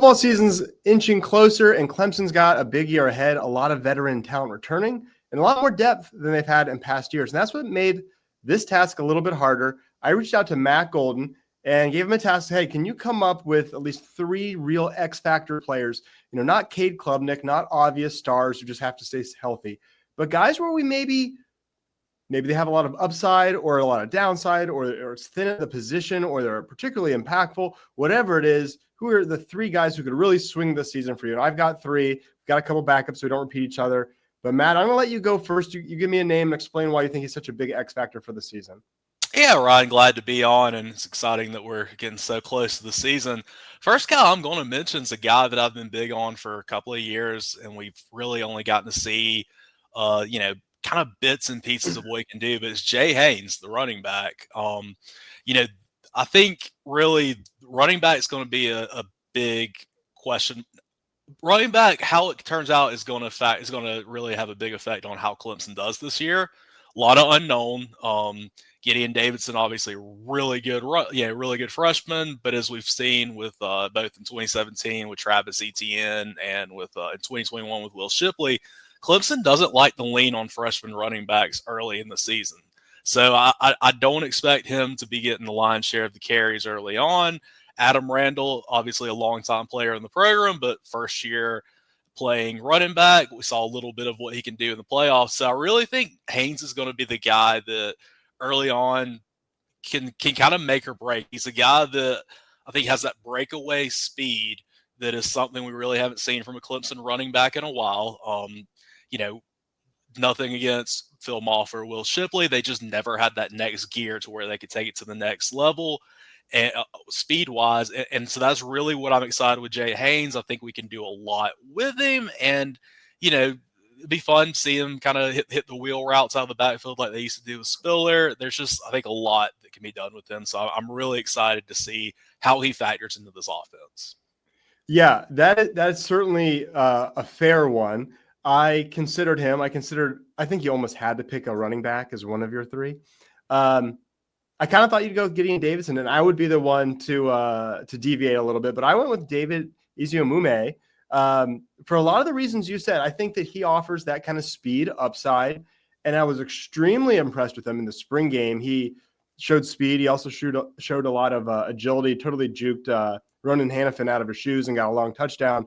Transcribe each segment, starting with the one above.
football season's inching closer, and Clemson's got a big year ahead, a lot of veteran talent returning, and a lot more depth than they've had in past years. And that's what made this task a little bit harder. I reached out to Matt Goldin and gave him a task. Hey, can you come up with at least 3 real X factor players? Not Cade Klubnik, not obvious stars who just have to stay healthy, but guys where we maybe they have a lot of upside or a lot of downside, or it's thin at the position, or they're particularly impactful, whatever it is. Who are the 3 guys who could really swing this season for you? And I've got 3, got a couple backups so we don't repeat each other. But Matt, I'm going to let you go first. You give me a name and explain why you think he's such a big X factor for the season. Yeah, Ryan, glad to be on, and it's exciting that we're getting so close to the season. First guy I'm going to mention is a guy that I've been big on for a couple of years, and we've really only gotten to see, kind of bits and pieces of what he can do, but it's Jay Haynes, the running back. I think really running back is going to be a big question. Running back, how it turns out is going to really have a big effect on how Clemson does this year. A lot of unknown. Gideon Davidson, obviously, really good freshman. But as we've seen with both in 2017 with Travis Etienne and with in 2021 with Will Shipley, Clemson doesn't like to lean on freshman running backs early in the season. So I don't expect him to be getting the lion's share of the carries early on. Adam Randall, obviously a longtime player in the program, but first year playing running back. We saw a little bit of what he can do in the playoffs. So I really think Haynes is going to be the guy that early on can kind of make or break. He's a guy that I think has that breakaway speed that is something we really haven't seen from a Clemson running back in a while. Nothing against Phil Moff or Will Shipley. They just never had that next gear to where they could take it to the next level and speed-wise. And so that's really what I'm excited with Jay Haynes. I think we can do a lot with him. And, it'd be fun to see him kind of hit the wheel routes out of the backfield like they used to do with Spiller. There's just, I think, a lot that can be done with him. So I'm really excited to see how he factors into this offense. Yeah, that's certainly a fair one. I considered him. I think you almost had to pick a running back as one of your 3. I kind of thought you'd go with Gideon Davidson, and I would be the one to deviate a little bit. But I went with David Iziamume for a lot of the reasons you said. I think that he offers that kind of speed upside, and I was extremely impressed with him in the spring game. He showed speed. He also showed a lot of agility, totally juked Ronan Hannafin out of his shoes and got a long touchdown.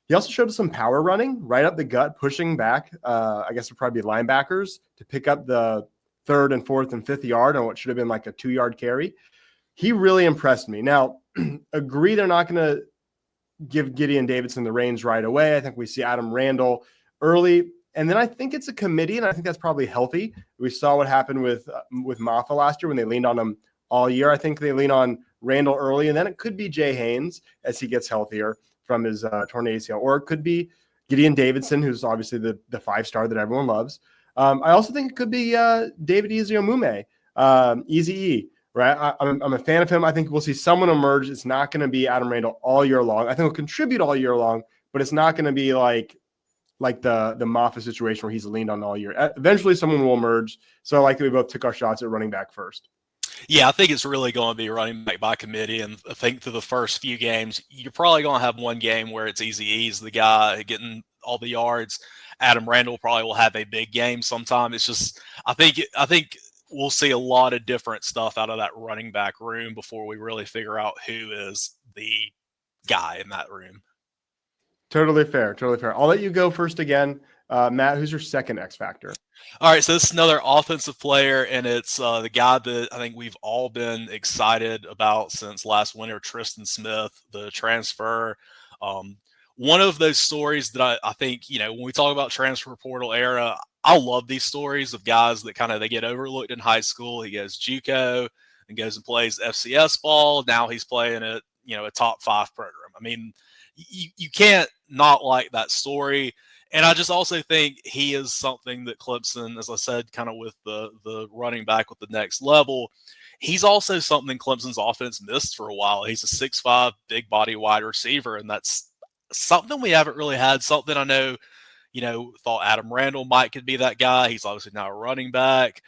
He also showed some power running right up the gut, pushing back. I guess it would probably be linebackers to pick up the 3rd and 4th and 5th yard on what should have been like a 2-yard carry. He really impressed me. Now, agree they're not going to give Gideon Davidson the reins right away. I think we see Adam Randall early, and then I think it's a committee, and I think that's probably healthy. We saw what happened with Maffa last year when they leaned on him all year. I think they lean on Randall early, and then it could be Jay Haynes as he gets healthier from his torn ACL, or it could be Gideon Davidson, who's obviously the 5-star that everyone loves. I also think it could be David Iziamume, Easy E, right? I'm a fan of him. I think we'll see someone emerge. It's not going to be Adam Randall all year long. I think he'll contribute all year long, but it's not going to be like the Maffa situation where he's leaned on all year. Eventually, someone will emerge. So I like that we both took our shots at running back first. Yeah, I think it's really going to be running back by committee. And I think through the first few games, you're probably going to have one game where it's Easy E's the guy getting all the yards. Adam Randall probably will have a big game sometime. It's just, I think we'll see a lot of different stuff out of that running back room before we really figure out who is the guy in that room. Totally fair. I'll let you go first again. Matt, who's your second X factor? All right, so this is another offensive player, and it's the guy that I think we've all been excited about since last winter, Tristan Smith, the transfer. One of those stories that I think, when we talk about transfer portal era, I love these stories of guys that they get overlooked in high school. He goes JUCO and goes and plays FCS ball. Now he's playing at, a top 5 program. I mean, you can't not like that story. And I just also think he is something that Clemson, as I said, kind of with the running back with the next level, he's also something Clemson's offense missed for a while. He's a 6'5", big body wide receiver, and that's something we haven't really had. Something I know, thought Adam Randall could be that guy. He's obviously now a running back.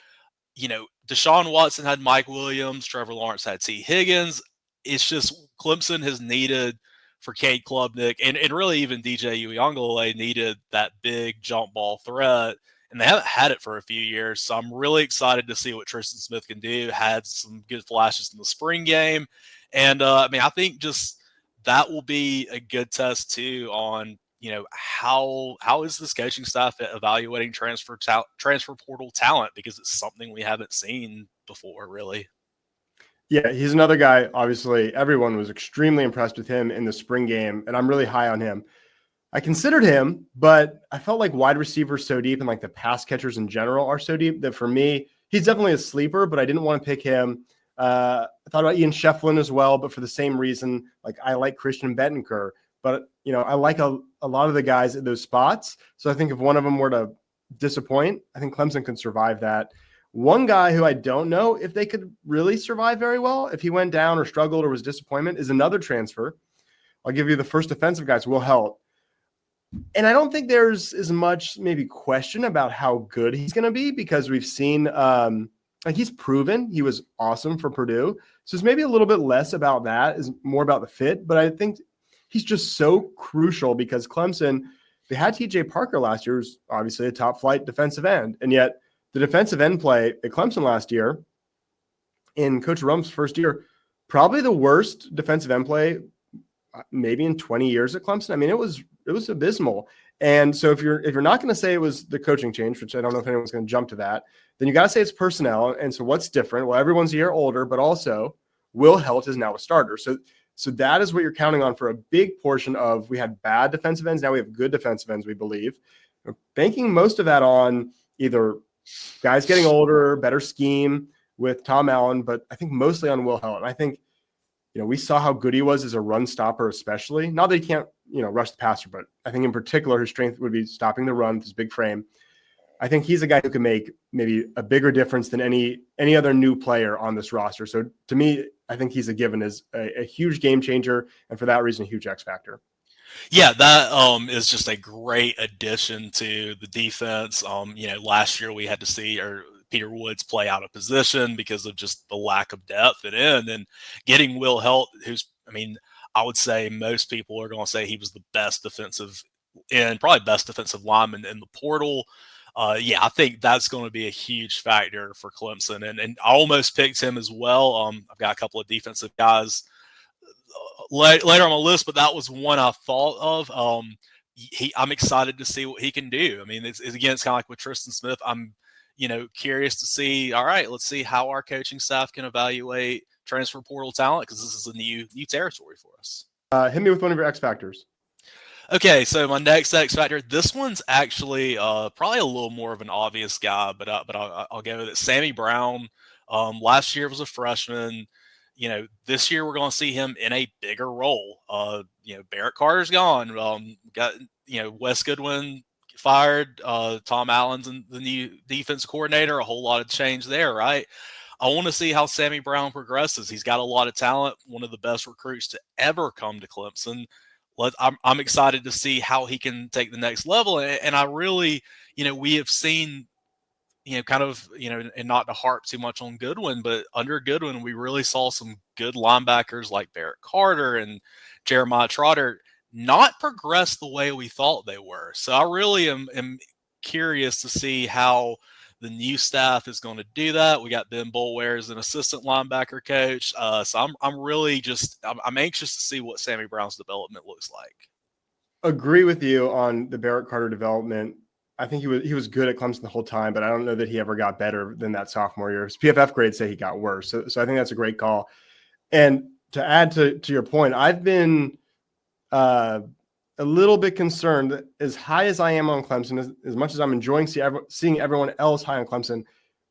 Deshaun Watson had Mike Williams. Trevor Lawrence had T. Higgins. It's just Clemson has needed for Cade Klubnik, and really even DJ Uiagalelei needed that big jump ball threat, and they haven't had it for a few years. So I'm really excited to see what Tristan Smith can do. Had some good flashes in the spring game, and I think just that will be a good test too on how is this coaching staff evaluating transfer portal talent, because it's something we haven't seen before really. Yeah, he's another guy. Obviously, everyone was extremely impressed with him in the spring game, and I'm really high on him. I considered him, but I felt like wide receivers so deep and like the pass catchers in general are so deep that for me, he's definitely a sleeper, but I didn't want to pick him. I thought about Ian Shefflin as well, but for the same reason, like I like Christian Bettenker, but I like a lot of the guys at those spots. So I think if one of them were to disappoint, I think Clemson could survive that. One guy who I don't know if they could really survive very well, if he went down or struggled or was disappointment, is another transfer. I'll give you the first defensive guys, Will Helt. And I don't think there's as much maybe question about how good he's going to be, because we've seen he's proven he was awesome for Purdue. So it's maybe a little bit less about that, is more about the fit. But I think he's just so crucial because Clemson, they had TJ Parker last year, who's obviously a top flight defensive end. And yet the defensive end play at Clemson last year in Coach Rump's first year, probably the worst defensive end play maybe in 20 years at Clemson. I mean, it was abysmal. And so if you're not going to say it was the coaching change, which I don't know if anyone's going to jump to that, then you got to say it's personnel. And so what's different? Well, everyone's a year older, but also Will Helt is now a starter. So that is what you're counting on for a big portion of, we had bad defensive ends. Now we have good defensive ends, we believe. We're banking most of that on either guys getting older, better scheme with Tom Allen, but I think mostly on Will Helt. And I think, we saw how good he was as a run stopper, especially. Not that he can't, rush the passer, but I think in particular his strength would be stopping the run with his big frame. I think he's a guy who can make maybe a bigger difference than any other new player on this roster. So to me, I think he's a given as a huge game changer, and for that reason, a huge X factor. Yeah, that is just a great addition to the defense. Last year we had to see Peter Woods play out of position because of just the lack of depth at end, and getting Will Helt, I would say most people are going to say he was the best defensive and probably best defensive lineman in the portal. I think that's going to be a huge factor for Clemson, and I almost picked him as well. I've got a couple of defensive guys later on my list, but that was one I thought of. I'm excited to see what he can do. It's kind of like with Tristan Smith. I'm curious to see, all right, let's see how our coaching staff can evaluate transfer portal talent, because this is a new territory for us. Hit me with one of your X factors. Okay, so my next X factor, this one's actually probably a little more of an obvious guy, but I'll go with it. Sammy Brown. Last year was a freshman. This year we're going to see him in a bigger role. Barrett Carter's gone. Got Wes Goodwin fired. Tom Allen's the new defense coordinator. A whole lot of change there, right? I want to see how Sammy Brown progresses. He's got a lot of talent. One of the best recruits to ever come to Clemson. I'm excited to see how he can take the next level. And I really, we have seen, and not to harp too much on Goodwin, but under Goodwin, we really saw some good linebackers like Barrett Carter and Jeremiah Trotter not progress the way we thought they were. So I really am curious to see how the new staff is going to do that. We got Ben Boulware as an assistant linebacker coach. So I'm really I'm anxious to see what Sammy Brown's development looks like. Agree with you on the Barrett Carter development. I think he was good at Clemson the whole time, but I don't know that he ever got better than that sophomore year. His PFF grades say he got worse. So I think that's a great call. And to add to your point, I've been a little bit concerned that as high as I am on Clemson, as much as I'm enjoying seeing everyone else high on Clemson,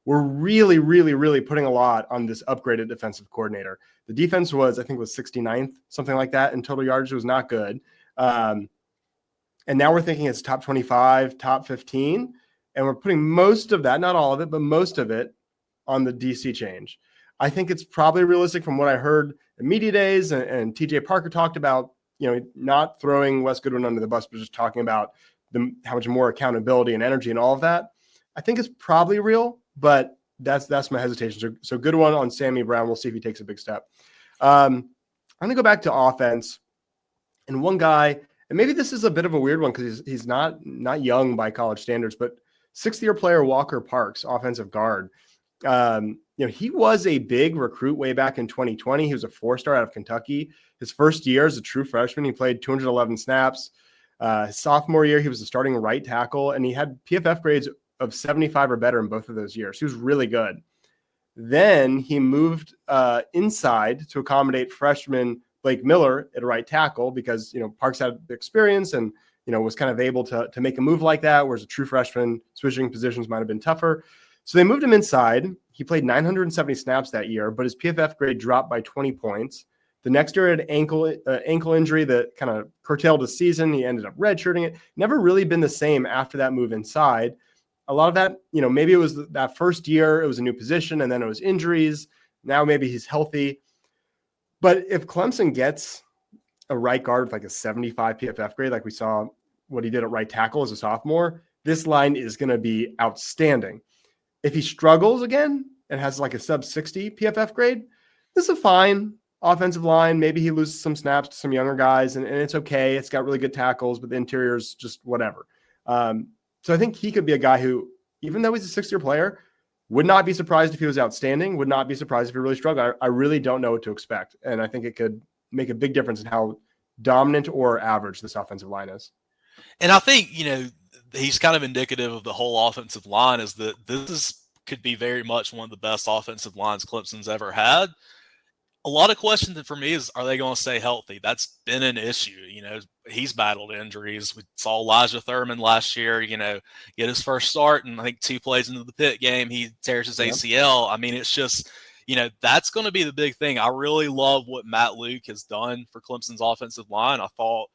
we're really, really, really putting a lot on this upgraded defensive coordinator. The defense was 69th, something like that, in total yardage. It was not good. And now we're thinking it's top 25, top 15, and we're putting most of that, not all of it, but most of it on the DC change. I think it's probably realistic from what I heard in media days, and TJ Parker talked about, not throwing Wes Goodwin under the bus, but just talking about how much more accountability and energy and all of that. I think it's probably real, but that's my hesitation. So good one on Sammy Brown. We'll see if he takes a big step. I'm going to go back to offense. And one guy, and maybe this is a bit of a weird one because he's not young by college standards, but sixth-year player Walker Parks, offensive guard. He was a big recruit way back in 2020. He was a 4-star out of Kentucky. His first year as a true freshman, he played 211 snaps. His sophomore year, he was a starting right tackle, and he had PFF grades of 75 or better in both of those years. He was really good. Then he moved inside to accommodate freshman Blake Miller at right tackle because, Parks had experience and, was kind of able to make a move like that, whereas a true freshman switching positions might have been tougher. So they moved him inside. He played 970 snaps that year, but his PFF grade dropped by 20 points. The next year, he had ankle injury that kind of curtailed his season. He ended up redshirting it. Never really been the same after that move inside. A lot of that, maybe it was that first year, it was a new position, and then it was injuries. Now maybe he's healthy. But if Clemson gets a right guard with like a 75 PFF grade, like we saw what he did at right tackle as a sophomore, this line is going to be outstanding. If he struggles again and has like a sub 60 PFF grade, this is a fine offensive line. Maybe he loses some snaps to some younger guys, and it's okay. It's got really good tackles, but the interior's just whatever. So I think he could be a guy who, even though he's a 6-year player, would not be surprised if he was outstanding, would not be surprised if he really struggled. I really don't know what to expect, and I think it could make a big difference in how dominant or average this offensive line is. And I think, he's kind of indicative of the whole offensive line is that could be very much one of the best offensive lines Clemson's ever had. A lot of questions for me is, are they going to stay healthy? That's been an issue. He's battled injuries. We saw Elijah Thurman last year, get his first start, and I think 2 plays into the Pitt game, he tears his ACL. I mean, it's just, that's going to be the big thing. I really love what Matt Luke has done for Clemson's offensive line. I thought,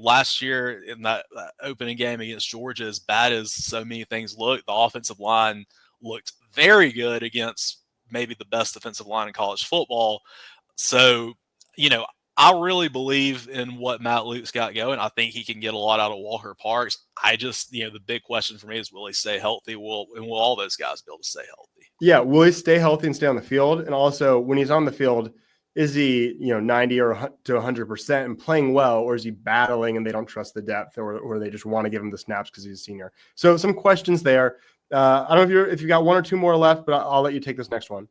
last year in that opening game against Georgia, as bad as so many things looked, the offensive line looked very good against maybe the best defensive line in college football. So, I really believe in what Matt Luke's got going. I think he can get a lot out of Walker Parks. I just, the big question for me is, will he stay healthy? Will all those guys be able to stay healthy? Yeah, will he stay healthy and stay on the field? And also, when he's on the field, is he, 90 or to 100% and playing well, or is he battling and they don't trust the depth, or they just want to give him the snaps because he's a senior? So some questions there. I don't know if you got 1 or 2 more left, but I'll let you take this next one.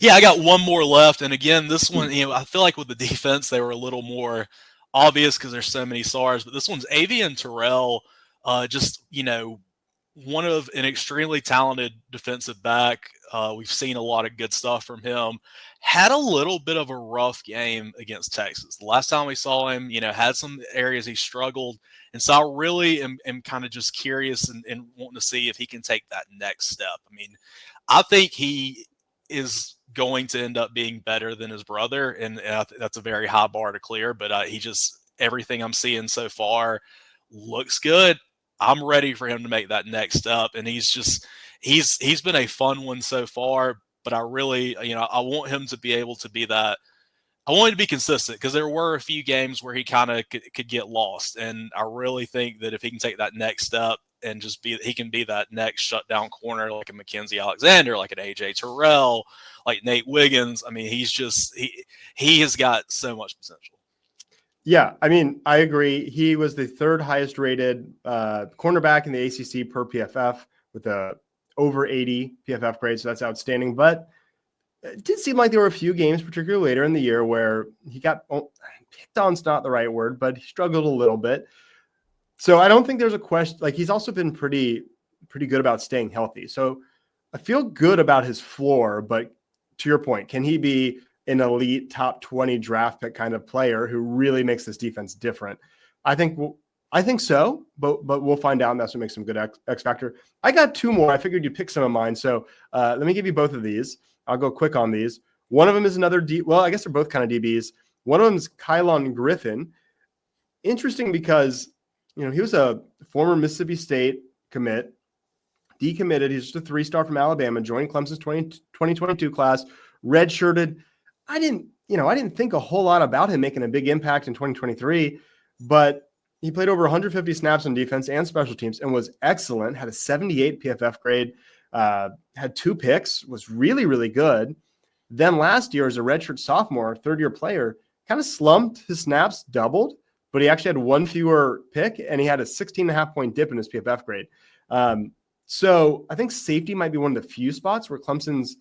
Yeah, I got 1 more left. And again, this one, I feel like with the defense, they were a little more obvious because there's so many stars. But this one's Aven Terrell, just, one of an extremely talented defensive back. We've seen a lot of good stuff from him. Had a little bit of a rough game against Texas. The last time we saw him, had some areas he struggled. And so I really am kind of just curious and wanting to see if he can take that next step. I mean, I think he is going to end up being better than his brother. And that's a very high bar to clear. But everything I'm seeing so far looks good. I'm ready for him to make that next step. And he's been a fun one so far. But I really, I want him to be able to be that. I want him to be consistent because there were a few games where he kind of could get lost. And I really think that if he can take that next step and he can be that next shutdown corner like a Mackenzie Alexander, like an AJ Terrell, like Nate Wiggins. I mean, he has got so much potential. Yeah, I mean, I agree. He was the 3rd highest rated cornerback in the ACC per PFF with a over 80 PFF grade, so that's outstanding. But it did seem like there were a few games, particularly later in the year, where he got picked on's not the right word, but he struggled a little bit. So I don't think there's a question. Like, he's also been pretty good about staying healthy. So I feel good about his floor, but to your point, can he be an elite top 20 draft pick kind of player who really makes this defense different? I think so, but we'll find out, and that's what makes him good X factor. I got 2 more. I figured you'd pick some of mine. So let me give you both of these. I'll go quick on these. One of them is another well, I guess they're both kind of DBs. One of them is Kylon Griffin. Interesting because, he was a former Mississippi State commit, decommitted. He's just a 3-star from Alabama, joined Clemson's 2022 class, redshirted. I didn't think a whole lot about him making a big impact in 2023, but he played over 150 snaps on defense and special teams and was excellent, had a 78 PFF grade, had 2 picks, was really, really good. Then last year as a redshirt sophomore, 3rd-year player, kind of slumped. His snaps doubled, but he actually had one fewer pick, and he had a 16.5 point dip in his PFF grade. So I think safety might be one of the few spots where Clemson's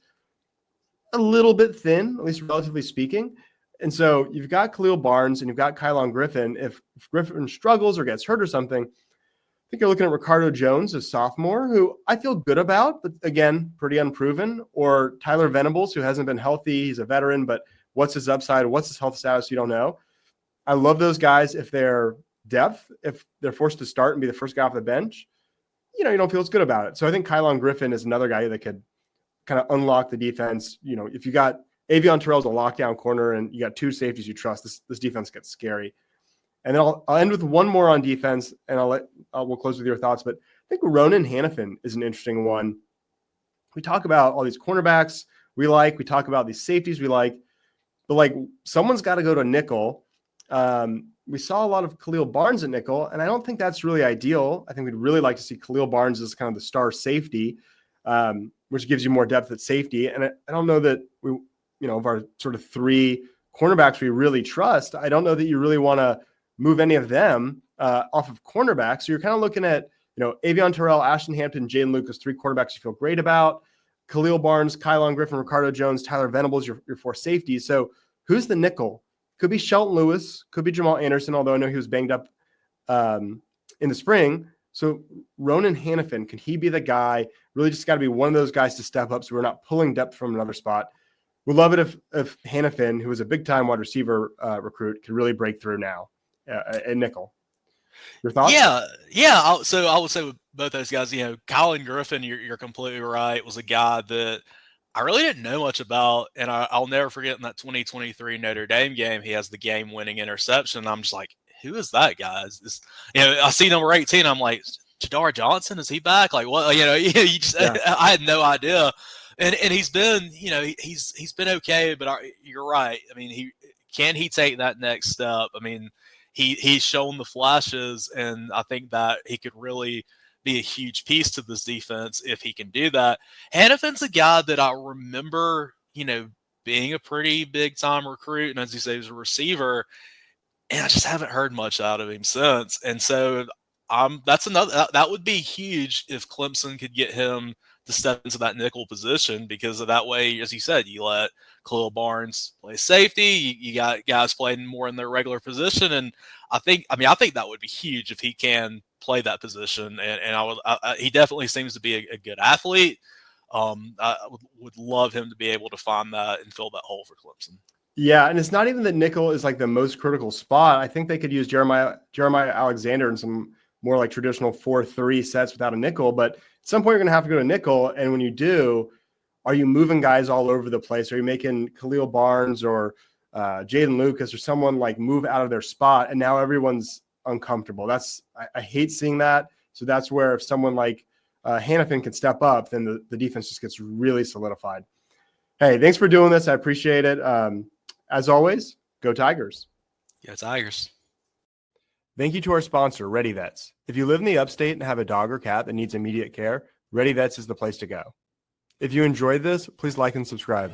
a little bit thin, at least relatively speaking. And so you've got Khalil Barnes and you've got Kylon Griffin. If Griffin struggles or gets hurt or something, I think you're looking at Ricardo Jones, a sophomore, who I feel good about, but again, pretty unproven, or Tyler Venables, who hasn't been healthy. He's a veteran, but what's his upside? What's his health status? You don't know. I love those guys if they're depth, if they're forced to start and be the first guy off the bench, you don't feel as good about it. So I think Kylon Griffin is another guy that could kind of unlock the defense. If you got Aven Terrell's a lockdown corner and you got two safeties you trust, this defense gets scary. And then I'll end with one more on defense, and we'll close with your thoughts. But I think Ronan Hannafin is an interesting one. We talk about all these cornerbacks we talk about these safeties we like, but someone's got to go to nickel. We saw a lot of Khalil Barnes at nickel, and I don't think that's really ideal. I think we'd really like to see Khalil Barnes as kind of the star safety, which gives you more depth at safety. And I don't know that we, of our sort of three cornerbacks we really trust, I don't know that you really want to move any of them off of cornerbacks. So you're kind of looking at, Aven Terrell, Ashton Hampton, Jaden Lucas, three quarterbacks you feel great about. Khalil Barnes, Kylon Griffin, Ricardo Jones, Tyler Venables, your four safeties. So who's the nickel? Could be Shelton Lewis, could be Jamal Anderson, although I know he was banged up in the spring. So Ronan Hannafin, can he be the guy? Really just got to be one of those guys to step up so we're not pulling depth from another spot. We'd love it if Hannafin, who was a big-time wide receiver recruit, could really break through now at nickel. Your thoughts? Yeah. So I would say with both those guys, Kylon Griffin, you're completely right, was a guy that I really didn't know much about, and I'll never forget in that 2023 Notre Dame game, he has the game-winning interception. I'm just like, who is that guy? I see number 18. I'm like, Jadar Johnson, is he back? Like, what? I had no idea. And he's been, he's been okay, but you're right. I mean, can he take that next step? I mean, he's shown the flashes, and I think that he could really be a huge piece to this defense if he can do that. Hannafin's a guy that I remember, being a pretty big time recruit, and as you say, he was a receiver, and I just haven't heard much out of him since. And so that would be huge if Clemson could get him to step into that nickel position, because of that way, as you said, you let Khalil Barnes play safety. You got guys playing more in their regular position, and I think that would be huge if he can play that position. And he definitely seems to be a good athlete. I would love him to be able to find that and fill that hole for Clemson. Yeah, and it's not even that nickel is the most critical spot. I think they could use Jeremiah Alexander in some more traditional 4-3 sets without a nickel, but at some point you're going to have to go to nickel. And when you do, are you moving guys all over the place? Are you making Khalil Barnes or Jaden Lucas or someone move out of their spot, and now everyone's uncomfortable? I hate seeing that. So that's where if someone like Hannafin can step up, then the defense just gets really solidified. Hey, thanks for doing this. I appreciate it. As always, go Tigers. Go Tigers. Thank you to our sponsor, Ready Vets. If you live in the upstate and have a dog or cat that needs immediate care, Ready Vets is the place to go. If you enjoyed this, please like and subscribe.